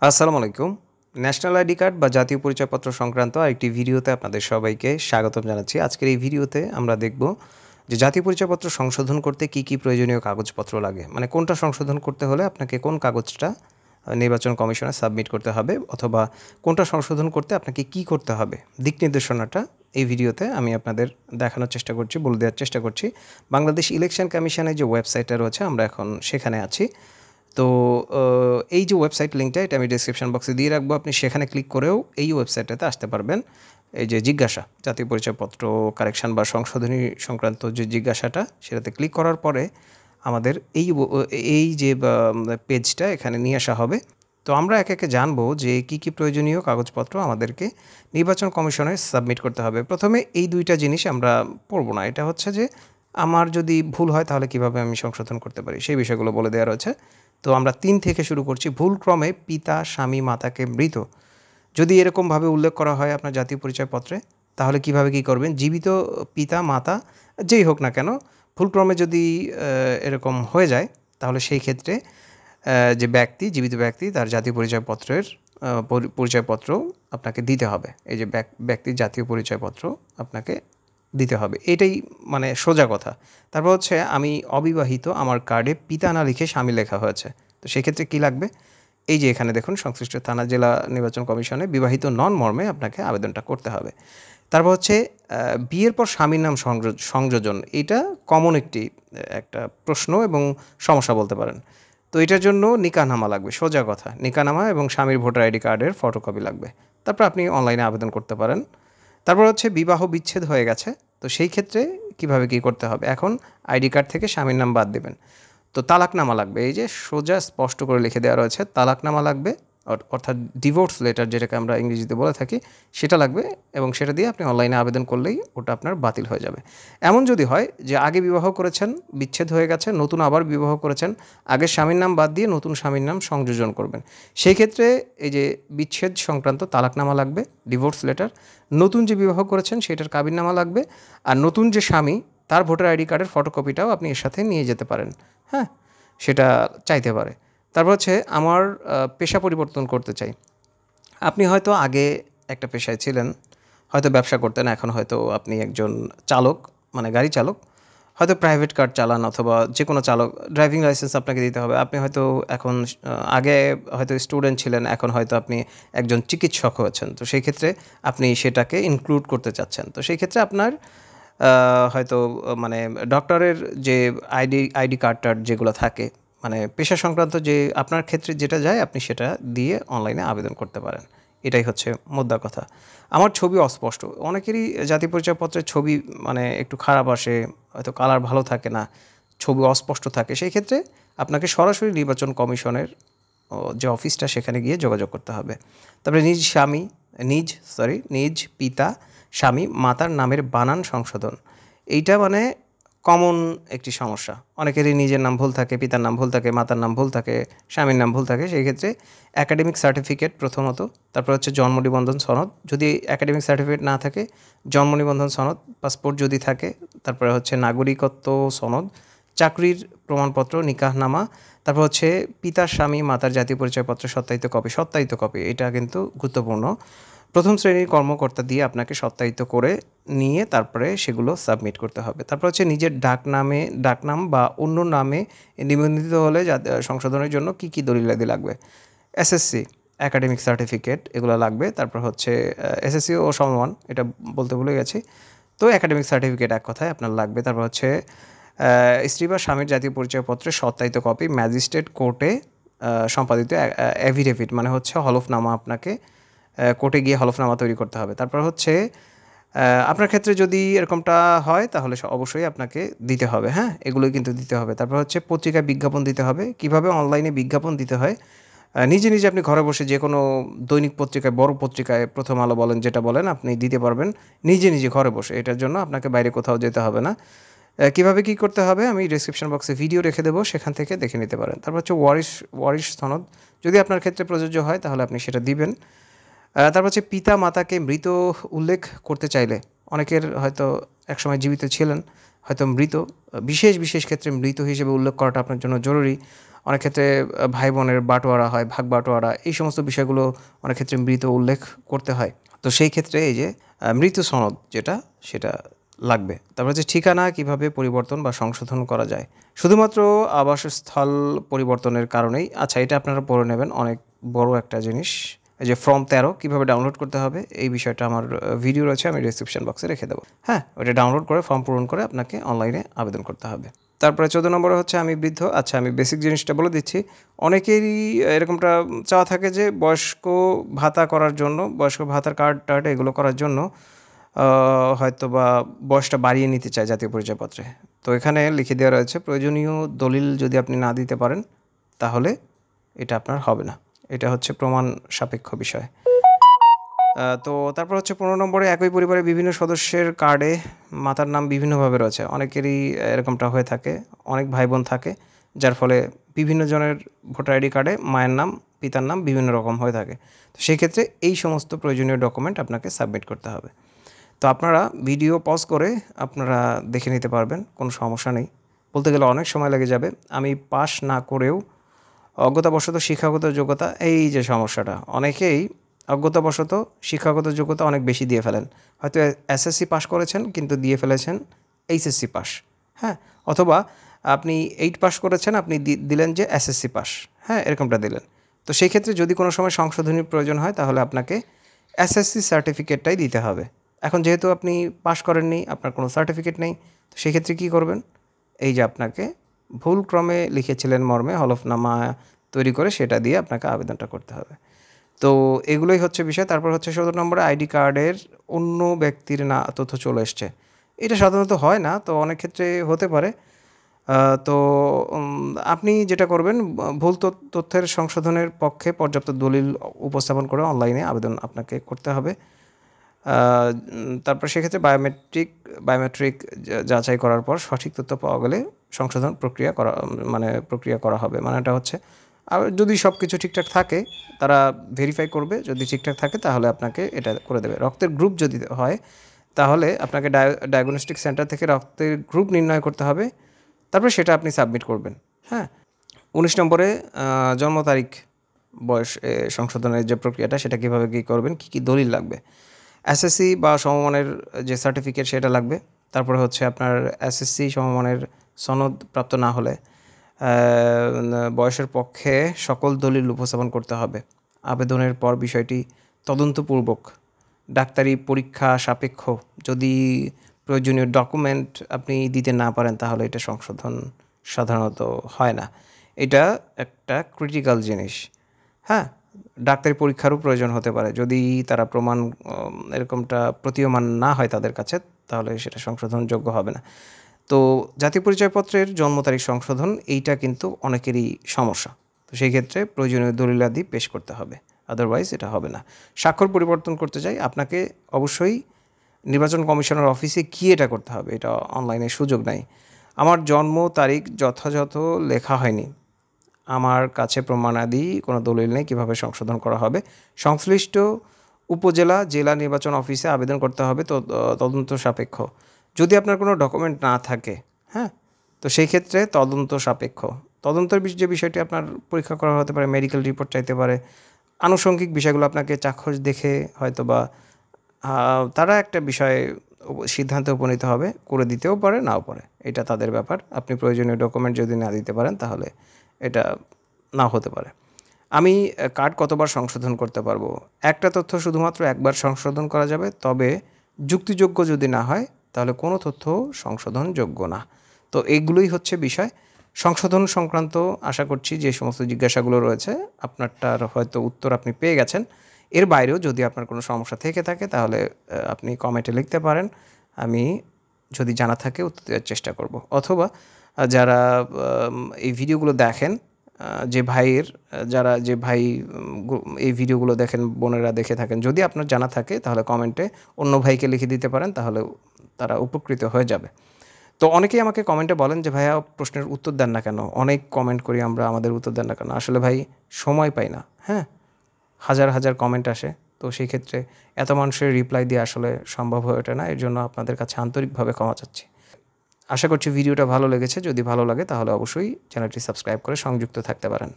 আসসালামু আলাইকুম। National ID card বা জাতীয় পরিচয়পত্র সংক্রান্ত আরেকটি ভিডিওতে আপনাদের সবাইকে স্বাগতম জানাচ্ছি। আজকের এই ভিডিওতে আমরা দেখব যে জাতীয় পরিচয়পত্র সংশোধন করতে কী প্রয়োজনীয় কাগজপত্র লাগে। মানে কোনটা সংশোধন করতে হলে আপনাকে কোন কাগজটা নির্বাচন কমিশনে সাবমিট করতে হবে অথবা কোনটা সংশোধন করতে আপনাকে কী করতে হবে। দিক নির্দেশনাটা এই ভিডিওতে আমি আপনাদের দেখানোর চেষ্টা করছি, বলে দেওয়ার চেষ্টা করছি। বাংলাদেশ ইলেকশন কমিশনের যে ওয়েবসাইটটা রয়েছে আমরা এখন সেখানে আছি। তো এই যে ওয়েবসাইট লিঙ্কটা এটা আমি ডেসক্রিপশন বক্সে দিয়ে রাখবো। আপনি সেখানে ক্লিক করেও এই ওয়েবসাইটটাতে আসতে পারবেন। এই যে জিজ্ঞাসা, জাতীয় পরিচয়পত্র কারেকশন বা সংশোধনী সংক্রান্ত যে জিজ্ঞাসাটা, সেটাতে ক্লিক করার পরে আমাদের এই যে পেজটা এখানে নিয়ে আসা হবে। তো আমরা একে একে জানবো যে কী প্রয়োজনীয় কাগজপত্র আমাদেরকে নির্বাচন কমিশনে সাবমিট করতে হবে। প্রথমে এই ২টা জিনিস আমরা পড়ব না। এটা হচ্ছে যে আমার যদি ভুল হয় তাহলে কিভাবে আমি সংশোধন করতে পারি, সেই বিষয়গুলো বলে দেওয়া রয়েছে। তো আমরা ৩ থেকে শুরু করছি। ভুলক্রমে পিতা, স্বামী, মাতাকে মৃত যদি এরকমভাবে উল্লেখ করা হয় আপনার জাতীয় পরিচয়পত্রে, তাহলে কিভাবে কী করবেন? জীবিত পিতা, মাতা যেই হোক না কেন, ভুলক্রমে যদি এরকম হয়ে যায়, তাহলে সেই ক্ষেত্রে যে ব্যক্তি, জীবিত ব্যক্তি, তার জাতীয় পরিচয়পত্রের পরিচয়পত্র আপনাকে দিতে হবে। এই যে ব্যক্তির জাতীয় পরিচয়পত্র আপনাকে দিতে হবে। এটাই মানে সোজা কথা। তারপর হচ্ছে আমি অবিবাহিত, আমার কার্ডে পিতা না লিখে স্বামী লেখা হয়েছে। তো সেক্ষেত্রে কী লাগবে? এই যে এখানে দেখুন সংশ্লিষ্ট থানা, জেলা নির্বাচন কমিশনে বিবাহিত নন মর্মে আপনাকে আবেদনটা করতে হবে। তারপর হচ্ছে বিয়ের পর স্বামীর নাম সংযোজন। এইটা কমন একটা প্রশ্ন এবং সমস্যা বলতে পারেন। তো এটার জন্য নিকাহনামা লাগবে, সোজা কথা। নিকাহনামা এবং স্বামীর ভোটার আইডি কার্ডের ফটোকপি লাগবে। তারপর আপনি অনলাইনে আবেদন করতে পারেন। তারপর হচ্ছে বিবাহ বিচ্ছেদ হয়ে গেছে। তো সেই ক্ষেত্রে কিভাবে কী করতে হবে? এখন আইডি কার্ড থেকে স্বামীর নাম বাদ দেবেন। তো তালাকনামা লাগবে। এই যে সোজা স্পষ্ট করে লিখে দেওয়া রয়েছে, তালাকনামা লাগবে, অর্থাৎ ডিভোর্স লেটার যেটাকে আমরা ইংরেজিতে বলে থাকি, সেটা লাগবে এবং সেটা দিয়ে আপনি অনলাইনে আবেদন করলেই ওটা আপনার বাতিল হয়ে যাবে। এমন যদি হয় যে আগে বিবাহ করেছেন, বিচ্ছেদ হয়ে গেছে, নতুন আবার বিবাহ করেছেন, আগের স্বামীর নাম বাদ দিয়ে নতুন স্বামীর নাম সংযোজন করবেন। সেই ক্ষেত্রে এই যে বিচ্ছেদ সংক্রান্ত তালাকনামা লাগবে, ডিভোর্স লেটার, নতুন যে বিবাহ করেছেন সেটার কাবিননামা লাগবে, আর নতুন যে স্বামী তার ভোটার আইডি কার্ডের ফটোকপিটাও আপনি এর সাথে নিয়ে যেতে পারেন। হ্যাঁ? সেটা চাইতে পারে। তারপর হচ্ছে আমার পেশা পরিবর্তন করতে চাই। আপনি হয়তো আগে একটা পেশায় ছিলেন, হয়তো ব্যবসা করতেন, এখন হয়তো আপনি একজন চালক, মানে গাড়ি চালক। হয়তো প্রাইভেট কার চালান অথবা যেকোনো চালক, ড্রাইভিং লাইসেন্স আপনাকে দিতে হবে। আপনি হয়তো এখন আগে হয়তো স্টুডেন্ট ছিলেন, এখন হয়তো আপনি একজন চিকিৎসক হয়েছেন। তো সেই ক্ষেত্রে আপনি সেটাকে ইনক্লুড করতে চাচ্ছেন। তো সেই ক্ষেত্রে আপনার হয়তো মানে ডক্টরের যে আইডি কার্ড-টার্ড যেগুলো থাকে, মানে পেশা সংক্রান্ত যে আপনার ক্ষেত্রে যেটা যায় আপনি সেটা দিয়ে অনলাইনে আবেদন করতে পারেন। এটাই হচ্ছে মোদ্দা কথা। আমার ছবি অস্পষ্ট। অনেকেরই জাতীয় পরিচয়পত্রের ছবি মানে একটু খারাপ আসে, হয়তো কালার ভালো থাকে না, ছবি অস্পষ্ট থাকে। সেই ক্ষেত্রে আপনাকে সরাসরি নির্বাচন কমিশনের যে অফিসটা সেখানে গিয়ে যোগাযোগ করতে হবে। তারপরে নিজ পিতা, স্বামী, মাতার নামের বানান সংশোধন। এইটা মানে কমন একটি সমস্যা। অনেকেরই নিজের নাম ভুল থাকে, পিতার নাম ভুল থাকে, মাতার নাম ভুল থাকে, স্বামীর নাম ভুল থাকে। সেই ক্ষেত্রে একাডেমিক সার্টিফিকেট প্রথমত, তারপর হচ্ছে জন্ম নিবন্ধন সনদ। যদি একাডেমিক সার্টিফিকেট না থাকে, জন্ম নিবন্ধন সনদ, পাসপোর্ট যদি থাকে, তারপরে হচ্ছে নাগরিকত্ব সনদ, চাকরির প্রমাণপত্র, নিকাহনামা, তারপর হচ্ছে পিতার, স্বামী, মাতার জাতীয় পরিচয়পত্রের সত্যায়িত কপি। এটা কিন্তু গুরুত্বপূর্ণ। প্রথম শ্রেণীর কর্মকর্তা দিয়ে আপনাকে সত্যায়িত করে নিয়ে তারপরে সেগুলো সাবমিট করতে হবে। তারপর হচ্ছে নিজের ডাকনাম বা অন্য নামে নিবন্ধিত হলে সংশোধনের জন্য কী দলিলাদি লাগবে? এসএসসি, একাডেমিক সার্টিফিকেট এগুলো লাগবে। তারপর হচ্ছে এসএসসি ও সমমান, এটা বলতে ভুলে গেছি। তো একাডেমিক সার্টিফিকেট এক কথায় আপনার লাগবে। তারপর হচ্ছে স্ত্রী বা স্বামীর জাতীয় পরিচয়পত্রের সত্যায়িত কপি, ম্যাজিস্ট্রেট কোর্টে সম্পাদিত অ্যাফিডেভিট, মানে হচ্ছে হলফনামা। আপনাকে কোর্টে গিয়ে হলফনামা তৈরি করতে হবে। তারপর হচ্ছে আপনার ক্ষেত্রে যদি এরকমটা হয় তাহলে অবশ্যই আপনাকে দিতে হবে, হ্যাঁ? এগুলোই কিন্তু দিতে হবে। তারপর হচ্ছে পত্রিকায় বিজ্ঞাপন দিতে হবে। কিভাবে অনলাইনে বিজ্ঞাপন দিতে হয়? নিজে আপনি ঘরে বসে যেকোনো দৈনিক পত্রিকায়, বড় পত্রিকায়, প্রথম আলো বলেন, যেটা বলেন আপনি দিতে পারবেন নিজে ঘরে বসে। এটার জন্য আপনাকে বাইরে কোথাও যেতে হবে না। কিভাবে কী করতে হবে আমি ডেসক্রিপশন বক্সে ভিডিও রেখে দেবো, সেখান থেকে দেখে নিতে পারেন। তারপর হচ্ছে ওয়ারিশ সনদ, যদি আপনার ক্ষেত্রে প্রযোজ্য হয় তাহলে আপনি সেটা দিবেন। তারপর হচ্ছে পিতা-মাতাকে মৃত উল্লেখ করতে চাইলে, অনেকের হয়তো একসময় জীবিত ছিলেন, হয়তো মৃত, বিশেষ ক্ষেত্রে মৃত হিসেবে উল্লেখ করাটা আপনার জন্য জরুরি। অনেক ক্ষেত্রে ভাই বোনের বাটোয়ারা হয়, ভাগ বাটোয়ারা, এই সমস্ত বিষয়গুলো অনেক ক্ষেত্রে মৃত উল্লেখ করতে হয়। তো সেই ক্ষেত্রে এই যে মৃত্যু সনদ যেটা, সেটা লাগবে। তারপর হচ্ছে ঠিকানা কিভাবে পরিবর্তন বা সংশোধন করা যায়। শুধুমাত্র আবাসস্থল পরিবর্তনের কারণেই, আচ্ছা এটা আপনারা পড়ে নেবেন, অনেক বড় একটা জিনিস। এই যে ফর্ম 13 কিভাবে ডাউনলোড করতে হবে, এই বিষয়টা আমার ভিডিও রয়েছে, আমি ডেসক্রিপশন বক্সে রেখে দেবো। হ্যাঁ, ওটা ডাউনলোড করে ফর্ম পূরণ করে আপনাকে অনলাইনে আবেদন করতে হবে। তারপরে 14 নম্বরে হচ্ছে আমি বৃদ্ধ। আচ্ছা আমি বেসিক জিনিসটা বলে দিচ্ছি। অনেকেরই এরকমটা চাওয়া থাকে যে বয়স্ক ভাতা করার জন্য, বয়স্ক ভাতার কার্ড এগুলো করার জন্য হয়তোবা বয়সটা বাড়িয়ে নিতে চায় জাতীয় পরিচয়পত্রে। তো এখানে লিখে দেওয়া রয়েছে প্রয়োজনীয় দলিল যদি আপনি না দিতে পারেন তাহলে এটা আপনার হবে না। এটা হচ্ছে প্রমাণ সাপেক্ষ বিষয়। তো তারপর হচ্ছে 15 নম্বরে একই পরিবারের বিভিন্ন সদস্যের কার্ডে মাতার নাম বিভিন্নভাবে রয়েছে। অনেকেরই এরকমটা হয়ে থাকে। অনেক ভাই বোন থাকে, যার ফলে বিভিন্ন জনের ভোটার আইডি কার্ডে মায়ের নাম, পিতার নাম বিভিন্ন রকম হয়ে থাকে। তো সেক্ষেত্রে এই সমস্ত প্রয়োজনীয় ডকুমেন্ট আপনাকে সাবমিট করতে হবে। তো আপনারা ভিডিও পজ করে আপনারা দেখে নিতে পারবেন, কোনো সমস্যা নেই। বলতে গেলে অনেক সময় লেগে যাবে। আমি পাস না করেও অজ্ঞতাবশত শিক্ষাগত যোগ্যতা, এই যে সমস্যাটা, অনেকেই অজ্ঞতাবশত শিক্ষাগত যোগ্যতা অনেক বেশি দিয়ে ফেলেন। হয়তো এসএসসি পাস করেছেন কিন্তু দিয়ে ফেলেছেন এইচএসসি পাস। হ্যাঁ, অথবা আপনি 8 পাস করেছেন, আপনি দিলেন যে এসএসসি পাস। হ্যাঁ, এরকমটা দিলেন। তো সেই ক্ষেত্রে যদি কোনো সময় সংশোধনীর প্রয়োজন হয় তাহলে আপনাকে এসএসসি সার্টিফিকেটটাই দিতে হবে। এখন যেহেতু আপনি পাস করেননি, আপনার কোনো সার্টিফিকেট নেই, তো সেক্ষেত্রে কী করবেন? এই যে আপনাকে ভুলক্রমে লিখেছিলেন মর্মে হলফনামা তৈরি করে সেটা দিয়ে আপনাকে আবেদনটা করতে হবে। তো এগুলোই হচ্ছে বিষয়। তারপর হচ্ছে 17 নম্বরে আইডি কার্ডের অন্য ব্যক্তির তথ্য চলে এসছে। এটা সাধারণত হয় না, তো অনেক ক্ষেত্রে হতে পারে। তো আপনি যেটা করবেন, ভুল তথ্যের সংশোধনের পক্ষে পর্যাপ্ত দলিল উপস্থাপন করে অনলাইনে আবেদন আপনাকে করতে হবে। তারপর সেক্ষেত্রে বায়োমেট্রিক যাচাই করার পর সঠিক তথ্য পাওয়া গেলে সংশোধন প্রক্রিয়া করা হবে। মানেটা হচ্ছে আর যদি সব কিছু ঠিকঠাক থাকে তারা ভেরিফাই করবে, যদি ঠিকঠাক থাকে তাহলে আপনাকে এটা করে দেবে। রক্তের গ্রুপ যদি হয় তাহলে আপনাকে ডায়াগনস্টিক সেন্টার থেকে রক্তের গ্রুপ নির্ণয় করতে হবে, তারপরে সেটা আপনি সাবমিট করবেন। হ্যাঁ, 19 নম্বরে জন্ম তারিখ, বয়স সংশোধনের যে প্রক্রিয়াটা সেটা কীভাবে কী করবেন, কী কী দলিল লাগবে। এসএসসি বা সমমানের যে সার্টিফিকেট সেটা লাগবে। তারপরে হচ্ছে আপনার এসএসসি সমমানের সনদ প্রাপ্ত না হলে বয়সের পক্ষে সকল দলিল উপস্থাপন করতে হবে। আবেদনের পর বিষয়টি তদন্তপূর্বক ডাক্তারি পরীক্ষা সাপেক্ষ যদি প্রয়োজনীয় ডকুমেন্ট আপনি দিতে না পারেন তাহলে এটা সংশোধন সাধারণত হয় না। এটা একটা ক্রিটিক্যাল জিনিস। হ্যাঁ, ডাক্তারি পরীক্ষারও প্রয়োজন হতে পারে। যদি তারা প্রমাণ এরকমটা প্রতীয়মান না হয় তাদের কাছে, তাহলে সেটা সংশোধনযোগ্য হবে না। তো জাতীয় পরিচয়পত্রের জন্ম তারিখ সংশোধন এইটা কিন্তু অনেকেরই সমস্যা। তো সেই ক্ষেত্রে প্রয়োজনীয় দলিলাদি পেশ করতে হবে, আদারওয়াইজ এটা হবে না। স্বাক্ষর পরিবর্তন করতে চাই, আপনাকে অবশ্যই নির্বাচন কমিশনের অফিসে গিয়ে এটা করতে হবে, এটা অনলাইনে সুযোগ নাই। আমার জন্ম তারিখ যথাযথ লেখা হয়নি, আমার কাছে প্রমাণাদি কোনো দলিল নেই, কীভাবে সংশোধন করা হবে? সংশ্লিষ্ট উপজেলা জেলা নির্বাচন অফিসে আবেদন করতে হবে, তদন্ত সাপেক্ষ। যদি আপনার কোনো ডকুমেন্ট না থাকে, হ্যাঁ, তো সেই ক্ষেত্রে তদন্ত সাপেক্ষ। তদন্তের যে বিষয়টি আপনার পরীক্ষা করা হতে পারে, মেডিকেল রিপোর্ট চাইতে পারে, আনুষঙ্গিক বিষয়গুলো আপনাকে চাক্ষুষ দেখে হয়তো বা তারা একটা বিষয়ে সিদ্ধান্তে উপনীত হবে, করে দিতেও পারে নাও পারে, এটা তাদের ব্যাপার। আপনি প্রয়োজনীয় ডকুমেন্ট যদি না দিতে পারেন তাহলে এটা নাও হতে পারে। আমি কার্ড কতবার সংশোধন করতে পারবো? একটা তথ্য শুধুমাত্র একবার সংশোধন করা যাবে, তবে যুক্তিযোগ্য যদি না হয় তাহলে কোনো তথ্য সংশোধনযোগ্য না। তো এইগুলোই হচ্ছে বিষয়। সংশোধন সংক্রান্ত আশা করছি যে সমস্ত জিজ্ঞাসাগুলো রয়েছে আপনারটার হয়তো উত্তর আপনি পেয়ে গেছেন। এর বাইরেও যদি আপনার কোনো সমস্যা থেকে থাকে তাহলে আপনি কমেন্টে লিখতে পারেন। আমি যদি জানা থাকে উত্তর দেওয়ার চেষ্টা করব। অথবা যারা এই ভিডিওগুলো দেখেন, যে ভাই এই ভিডিওগুলো দেখেন, বোনেরা দেখে থাকেন, যদি আপনার জানা থাকে তাহলে কমেন্টে অন্য ভাইকে লিখে দিতে পারেন, তাহলে তারা উপকৃত হয়ে যাবে। তো অনেকেই আমাকে কমেন্টে বলেন যে ভাইয়া প্রশ্নের উত্তর দেন না কেন, অনেক কমেন্ট করি আমরা, আমাদের উত্তর দেন না কেন? আসলে ভাই সময় পাই না। হ্যাঁ, হাজার হাজার কমেন্ট আসে, তো সেই ক্ষেত্রে এত মানুষের রিপ্লাই দিয়ে আসলে সম্ভব হয়ে ওঠে না। এর জন্য আপনাদের কাছে আন্তরিকভাবে ক্ষমা চাচ্ছি। আশা করছি ভিডিওটা ভালো লেগেছে। যদি ভালো লাগে তাহলে অবশ্যই চ্যানেলটি সাবস্ক্রাইব করে সংযুক্ত থাকতে পারেন।